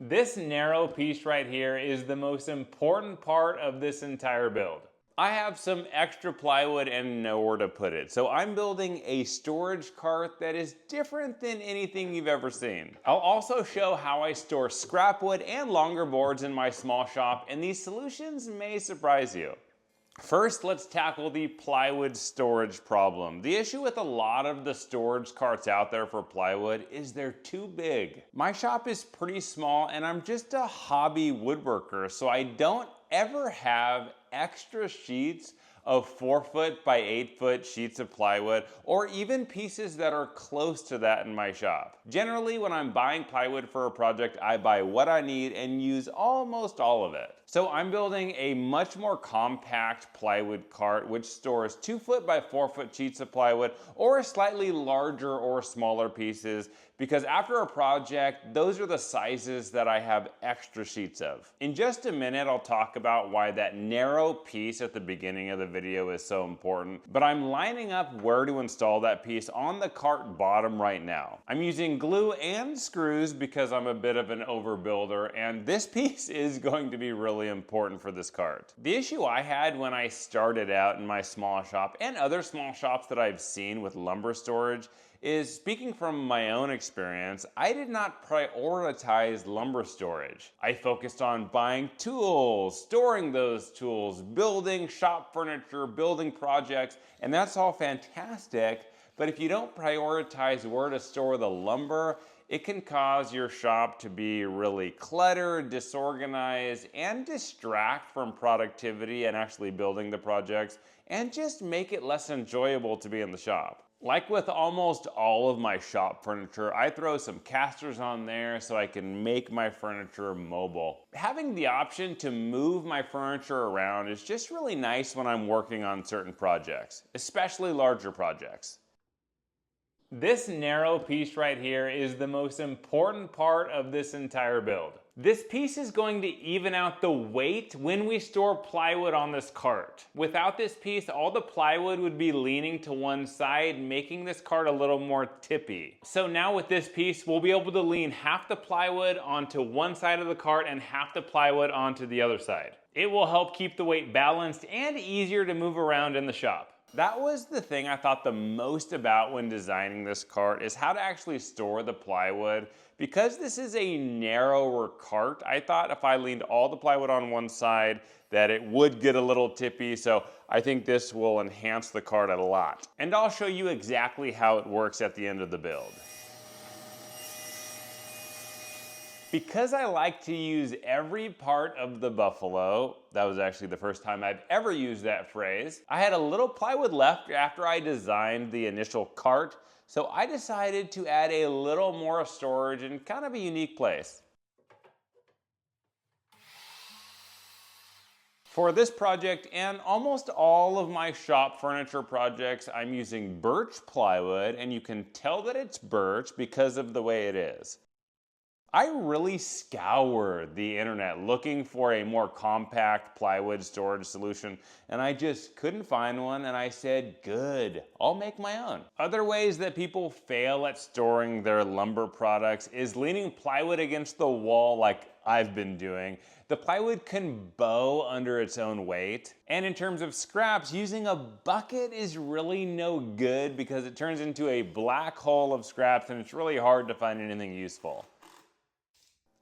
This narrow piece right here is the most important part of this entire build. I have some extra plywood and nowhere to put it, so I'm building a storage cart that is different than anything you've ever seen. I'll also show how I store scrap wood and longer boards in my small shop, and these solutions may surprise you. First, let's tackle the plywood storage problem. The issue with a lot of the storage carts out there for plywood is they're too big. My shop is pretty small and I'm just a hobby woodworker, so I don't ever have extra sheets of 4-foot by 8-foot sheets of plywood, or even pieces that are close to that in my shop. Generally, when I'm buying plywood for a project, I buy what I need and use almost all of it. So I'm building a much more compact plywood cart which stores 2-foot by 4-foot sheets of plywood, or slightly larger or smaller pieces, because after a project, those are the sizes that I have extra sheets of. In just a minute, I'll talk about why that narrow piece at the beginning of the video is so important, but I'm lining up where to install that piece on the cart bottom right now. I'm using glue and screws because I'm a bit of an overbuilder, and this piece is going to be really important for this cart. The issue I had when I started out in my small shop, and other small shops that I've seen with lumber storage, is, speaking from my own experience, I did not prioritize lumber storage. I focused on buying tools, storing those tools, building shop furniture, building projects, and that's all fantastic, but if you don't prioritize where to store the lumber, it can cause your shop to be really cluttered, disorganized, and distract from productivity and actually building the projects, and just make it less enjoyable to be in the shop. Like with almost all of my shop furniture, I throw some casters on there so I can make my furniture mobile. Having the option to move my furniture around is just really nice when I'm working on certain projects, especially larger projects. This narrow piece right here is the most important part of this entire build. This piece is going to even out the weight when we store plywood on this cart. Without this piece, all the plywood would be leaning to one side, making this cart a little more tippy. So now with this piece, we'll be able to lean half the plywood onto one side of the cart and half the plywood onto the other side. It will help keep the weight balanced and easier to move around in the shop. That was the thing I thought the most about when designing this cart, is how to actually store the plywood. Because this is a narrower cart, I thought if I leaned all the plywood on one side that it would get a little tippy, so I think this will enhance the cart a lot. And I'll show you exactly how it works at the end of the build. Because I like to use every part of the buffalo, that was actually the first time I've ever used that phrase, I had a little plywood left after I designed the initial cart, so I decided to add a little more storage in kind of a unique place. For this project and almost all of my shop furniture projects, I'm using birch plywood, and you can tell that it's birch because of the way it is. I really scoured the internet looking for a more compact plywood storage solution, and I just couldn't find one, and I said, good, I'll make my own. Other ways that people fail at storing their lumber products is leaning plywood against the wall like I've been doing. The plywood can bow under its own weight. And in terms of scraps, using a bucket is really no good because it turns into a black hole of scraps and it's really hard to find anything useful.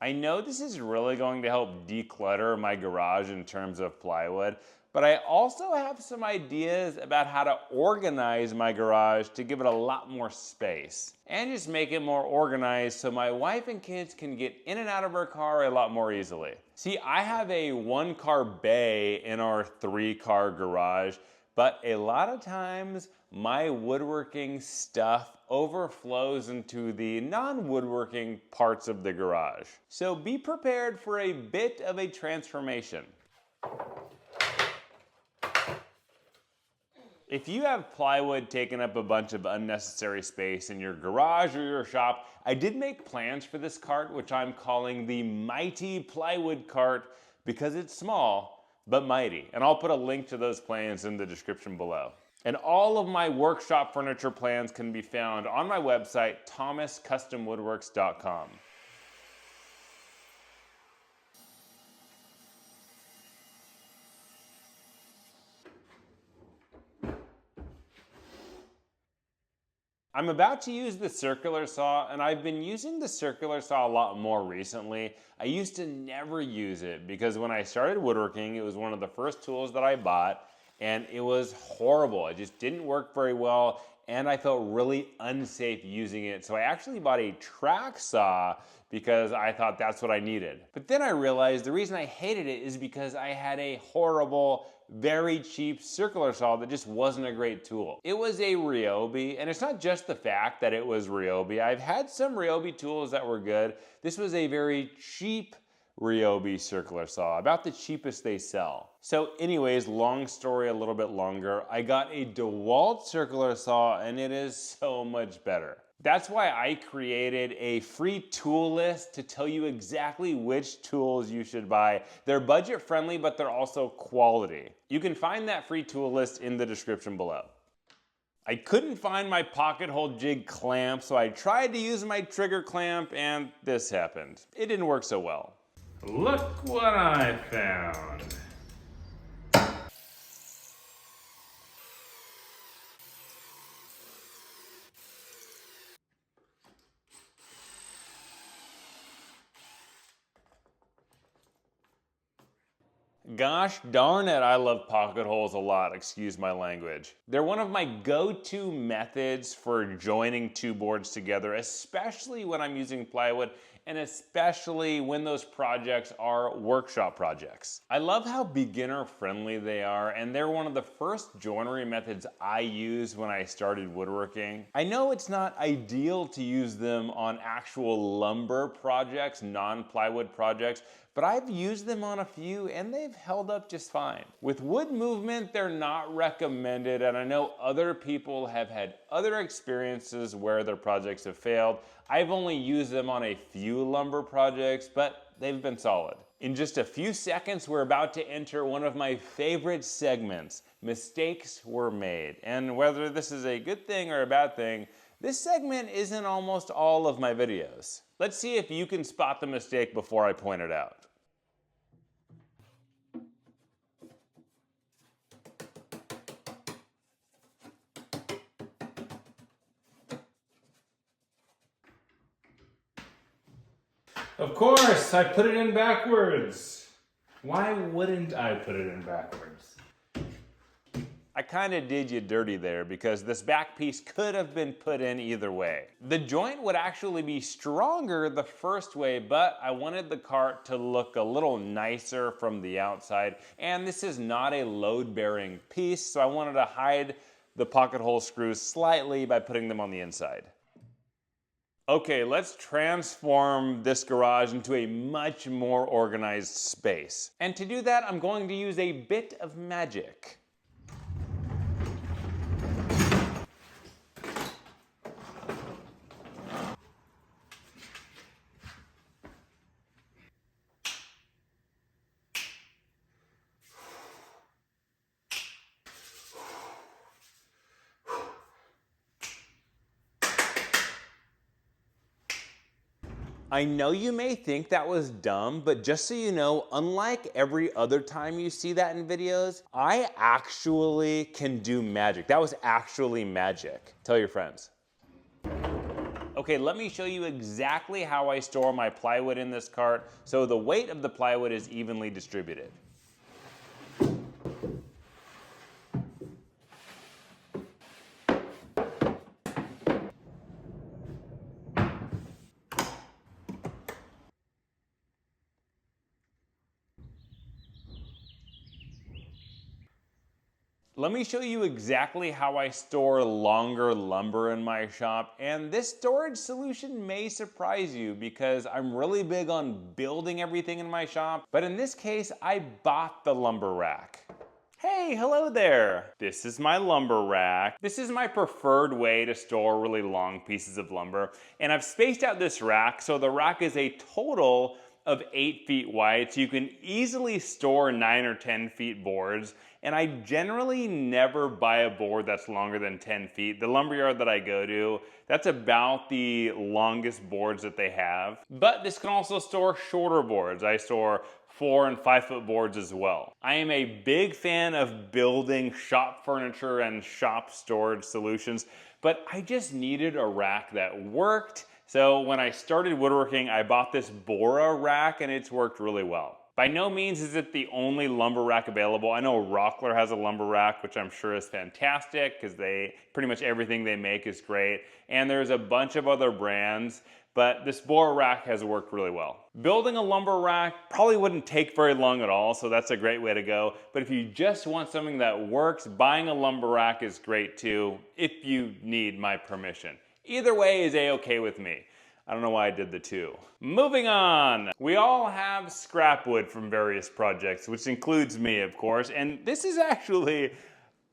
I know this is really going to help declutter my garage in terms of plywood, but I also have some ideas about how to organize my garage to give it a lot more space and just make it more organized so my wife and kids can get in and out of our car a lot more easily. See, I have a 1-car bay in our 3-car garage, but a lot of times my woodworking stuff overflows into the non-woodworking parts of the garage. So be prepared for a bit of a transformation. If you have plywood taking up a bunch of unnecessary space in your garage or your shop, I did make plans for this cart, which I'm calling the Mighty Plywood Cart because it's small but mighty. And I'll put a link to those plans in the description below. And all of my workshop furniture plans can be found on my website, thomascustomwoodworks.com. I'm about to use the circular saw, and I've been using the circular saw a lot more recently. I used to never use it because when I started woodworking, it was one of the first tools that I bought, and it was horrible. It just didn't work very well, and I felt really unsafe using it. So I actually bought a track saw because I thought that's what I needed. But then I realized the reason I hated it is because I had a horrible, very cheap circular saw that just wasn't a great tool. It was a Ryobi, and it's not just the fact that it was Ryobi. I've had some Ryobi tools that were good. This was a very cheap Ryobi circular saw, about the cheapest they sell. So anyways, long story a little bit longer, I got a DeWalt circular saw, and it is so much better. That's why I created a free tool list to tell you exactly which tools you should buy. They're budget friendly, but they're also quality. You can find that free tool list in the description below. I couldn't find my pocket hole jig clamp, so I tried to use my trigger clamp, and this happened. It didn't work so well. Look what I found. Gosh darn it, I love pocket holes a lot, excuse my language. They're one of my go-to methods for joining two boards together, especially when I'm using plywood, and especially when those projects are workshop projects. I love how beginner friendly they are, and they're one of the first joinery methods I used when I started woodworking. I know it's not ideal to use them on actual lumber projects, non-plywood projects, but I've used them on a few and they've held up just fine. With wood movement, they're not recommended, and I know other people have had other experiences where their projects have failed. I've only used them on a few lumber projects, but they've been solid. In just a few seconds, we're about to enter one of my favorite segments, Mistakes Were Made. And whether this is a good thing or a bad thing, this segment is in almost all of my videos. Let's see if you can spot the mistake before I point it out. Of course, I put it in backwards. Why wouldn't I put it in backwards? I kind of did you dirty there because this back piece could have been put in either way. The joint would actually be stronger the first way, but I wanted the cart to look a little nicer from the outside, and this is not a load-bearing piece, so I wanted to hide the pocket hole screws slightly by putting them on the inside. Okay, let's transform this garage into a much more organized space. And to do that, I'm going to use a bit of magic. I know you may think that was dumb, but just so you know, unlike every other time you see that in videos, I actually can do magic. That was actually magic. Tell your friends. Okay, let me show you exactly how I store my plywood in this cart so the weight of the plywood is evenly distributed. Let me show you exactly how I store longer lumber in my shop, and this storage solution may surprise you because I'm really big on building everything in my shop, but in this case, I bought the lumber rack. Hey, hello there. This is my lumber rack. This is my preferred way to store really long pieces of lumber, and I've spaced out this rack so the rack is a total of 8 feet wide, so you can easily store 9 or 10 feet boards. And I generally never buy a board that's longer than 10 feet. The lumberyard that I go to, that's about the longest boards that they have. But this can also store shorter boards. I store 4 and 5 foot boards as well. I am a big fan of building shop furniture and shop storage solutions but I just needed a rack that worked. So when I started woodworking, I bought this Bora rack and it's worked really well. By no means is it the only lumber rack available. I know Rockler has a lumber rack, which I'm sure is fantastic because pretty much everything they make is great. And there's a bunch of other brands, but this Bora rack has worked really well. Building a lumber rack probably wouldn't take very long at all, so that's a great way to go. But if you just want something that works, buying a lumber rack is great too, if you need my permission. Either way is a-okay with me. I don't know why I did the two. Moving on. We all have scrap wood from various projects, which includes me, of course, and this is actually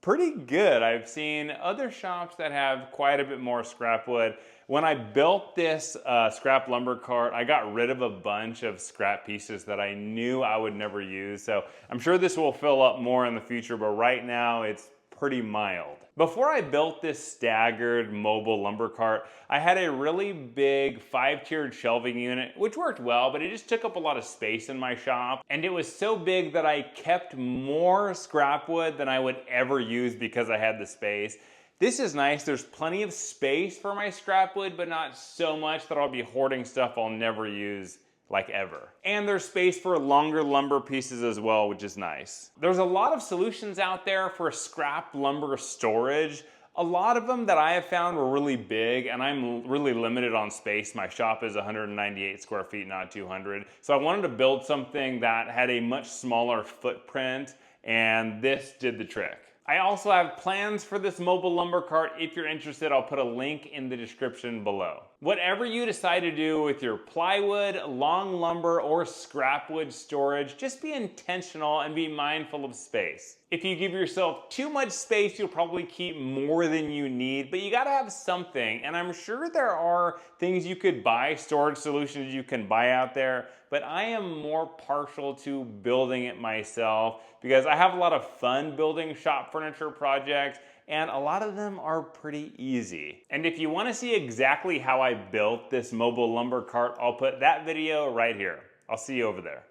pretty good. I've seen other shops that have quite a bit more scrap wood. When I built this scrap lumber cart, I got rid of a bunch of scrap pieces that I knew I would never use. So I'm sure this will fill up more in the future, but right now it's pretty mild. Before I built this staggered mobile lumber cart, I had a really big 5-tiered shelving unit, which worked well, but it just took up a lot of space in my shop. And it was so big that I kept more scrap wood than I would ever use because I had the space. This is nice. There's plenty of space for my scrap wood, but not so much that I'll be hoarding stuff I'll never use like ever. And there's space for longer lumber pieces as well, which is nice. There's a lot of solutions out there for scrap lumber storage. A lot of them that I have found were really big, and I'm really limited on space. My shop is 198 square feet, not 200. So I wanted to build something that had a much smaller footprint, and this did the trick. I also have plans for this mobile lumber cart. If you're interested, I'll put a link in the description below. Whatever you decide to do with your plywood, long lumber, or scrap wood storage, just be intentional and be mindful of space. If you give yourself too much space, you'll probably keep more than you need, but you gotta have something. And I'm sure there are things you could buy, storage solutions you can buy out there, but I am more partial to building it myself because I have a lot of fun building shop furniture projects, and a lot of them are pretty easy. And if you want to see exactly how I built this mobile lumber cart, I'll put that video right here. I'll see you over there.